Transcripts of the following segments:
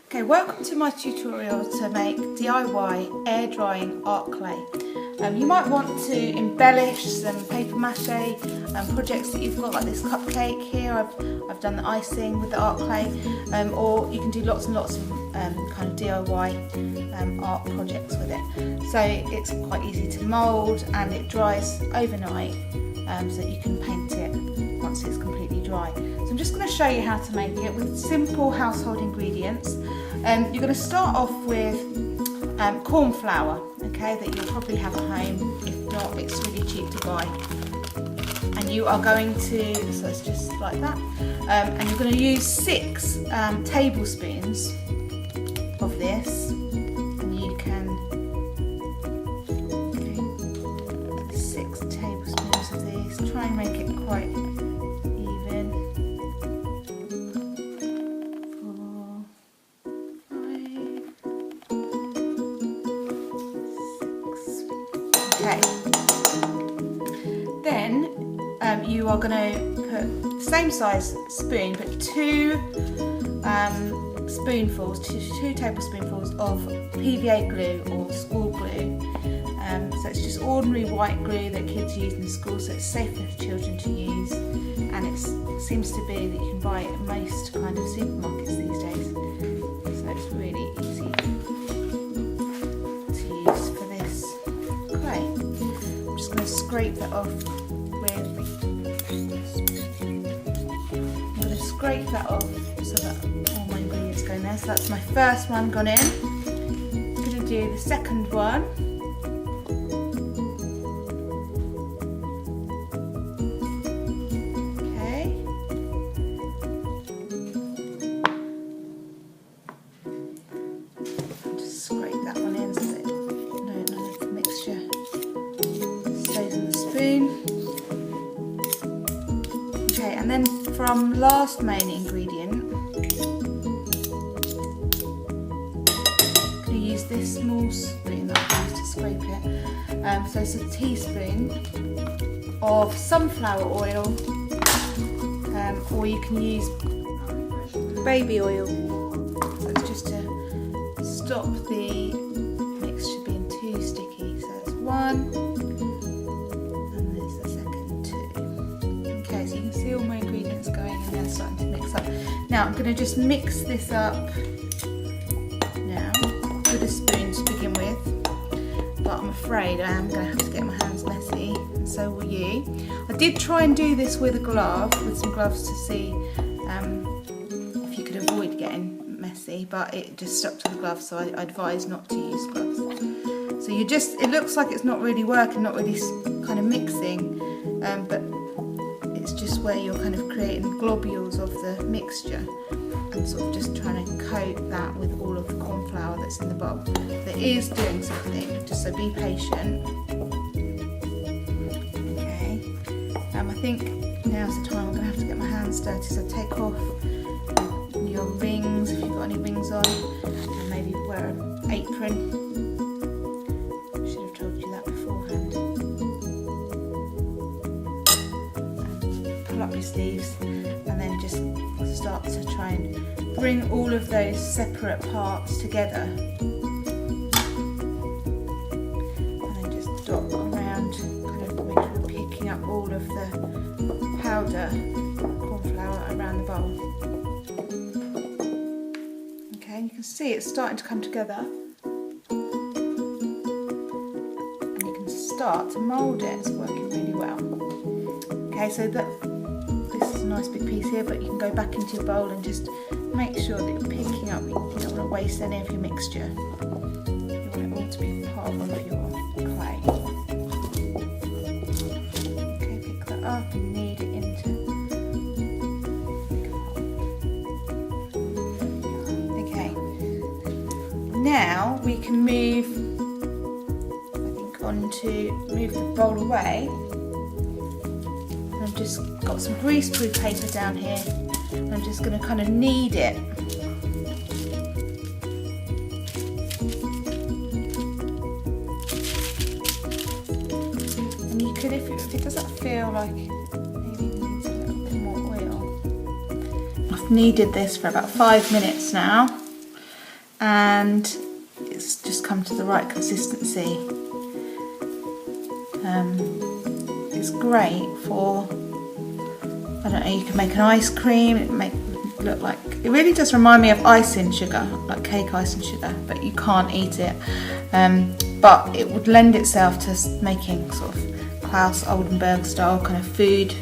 Okay, welcome to my tutorial to make DIY air drying art clay. You might want to embellish some paper mache projects that you've got, like this cupcake here. I've done the icing with the art clay, or you can do lots and lots of kind of DIY art projects with it. So it's quite easy to mould and it dries overnight, so that you can paint it once it's completely dry. So I'm just going to show you how to make it with simple household ingredients. You're going to start off with corn flour, okay, that you'll probably have at home. If not, it's really cheap to buy. And you are going to, so it's just like that, and you're going to use 6 tablespoons of this. And you can, okay, 6 tablespoons of these. Try and make it quite even. 4, 5, 6. Okay. Then you are going to put the same size spoon, but 2 tablespoonfuls of PVA glue or school glue. So it's just ordinary white glue that kids use in the school, so it's safe for children to use, and it seems to be that you can buy it at most kind of supermarkets these days. So it's really easy to use for this clay. I'm just going to scrape that off so that all my ingredients go in there. So that's my first one gone in. I'm going to do the second one. Okay. I'll just scrape that one in so that none of the mixture stays in the spoon. Okay, and then from last main ingredient, I'm going to use this small spoon that I used to scrape it. So it's a teaspoon of sunflower oil, or you can use baby oil. So it's just to stop the mixture being too sticky. So it's 1. All my ingredients going in there, starting to mix up. Now I'm going to just mix this up now with a spoon to begin with, but I'm afraid I am going to have to get my hands messy, and so will you. I did try and do this with a glove, with some gloves, to see if you could avoid getting messy, but it just stuck to the glove, so I advise not to use gloves. So it looks like it's not really working, not really kind of mixing, but it's just where you're kind of creating globules of the mixture and sort of just trying to coat that with all of the corn flour that's in the bowl. That is doing something, just so be patient. Okay, I think now's the time I'm going to have to get my hands dirty, so take off your rings if you've got any rings on, and maybe wear an apron. Should have told you that beforehand. Pull up your sleeves and then just start to try and bring all of those separate parts together, and then just dot around, kind of make sure you're picking up all of the powder corn flour around the bowl. Okay, and you can see it's starting to come together, and you can start to mould it. It's working really well. Okay, so this is a nice big piece here, but you can go back into your bowl and just make sure that you're picking up. You don't want to waste any of your mixture. You want it all to be part of your clay. Okay, pick that up and knead it into. Okay, now we can move the bowl away. I've just got some greaseproof paper down here, and I'm just going to kind of knead it. And you could, if it doesn't feel like maybe it needs a little bit more oil. I've kneaded this for about 5 minutes now. and it's just come to the right consistency. It's great for, I don't know, you can make an ice cream, look like, it really does remind me of icing sugar, like cake icing sugar, but you can't eat it. But it would lend itself to making sort of Klaus Oldenburg style kind of food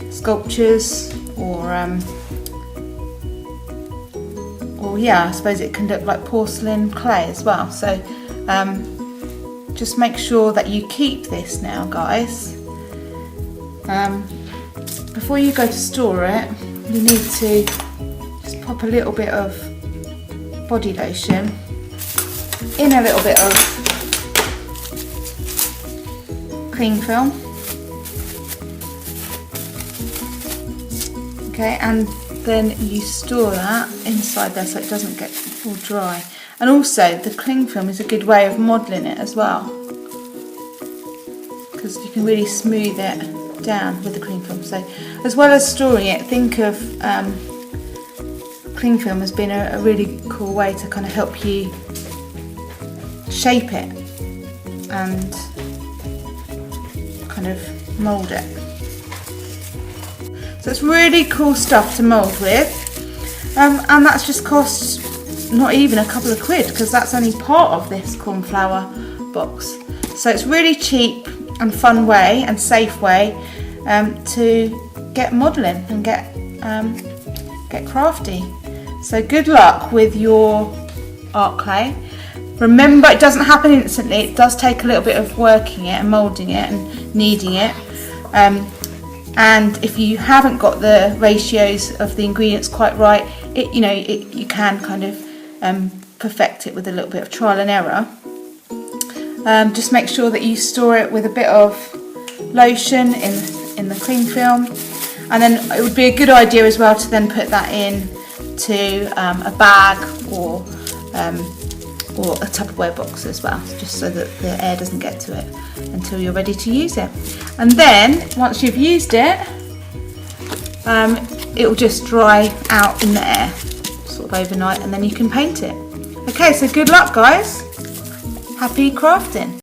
sculptures, or yeah, I suppose it can look like porcelain clay as well. So just make sure that you keep this now, guys. Before you go to store it, you need to just pop a little bit of body lotion in a little bit of cling film. Okay, and then you store that inside there so it doesn't get all dry. And also the cling film is a good way of modelling it as well, because you can really smooth it down with the cling film. So as well as storing it, think of cling film as being a really cool way to kind of help you shape it and kind of mould it. So it's really cool stuff to mould with, and that's just cost not even a couple of quid, because that's only part of this cornflour box. So it's really cheap and fun way and safe way to get modelling and get crafty. So good luck with your art clay. Remember, it doesn't happen instantly. It does take a little bit of working it and moulding it and kneading it. And if you haven't got the ratios of the ingredients quite right, you can kind of perfect it with a little bit of trial and error. Just make sure that you store it with a bit of lotion in the cling film, and then it would be a good idea as well to then put that in to a bag or a Tupperware box as well, just so that the air doesn't get to it until you're ready to use it. And then once you've used it, it will just dry out in the air sort of overnight, and then you can paint it. Okay, so good luck, guys. Happy crafting.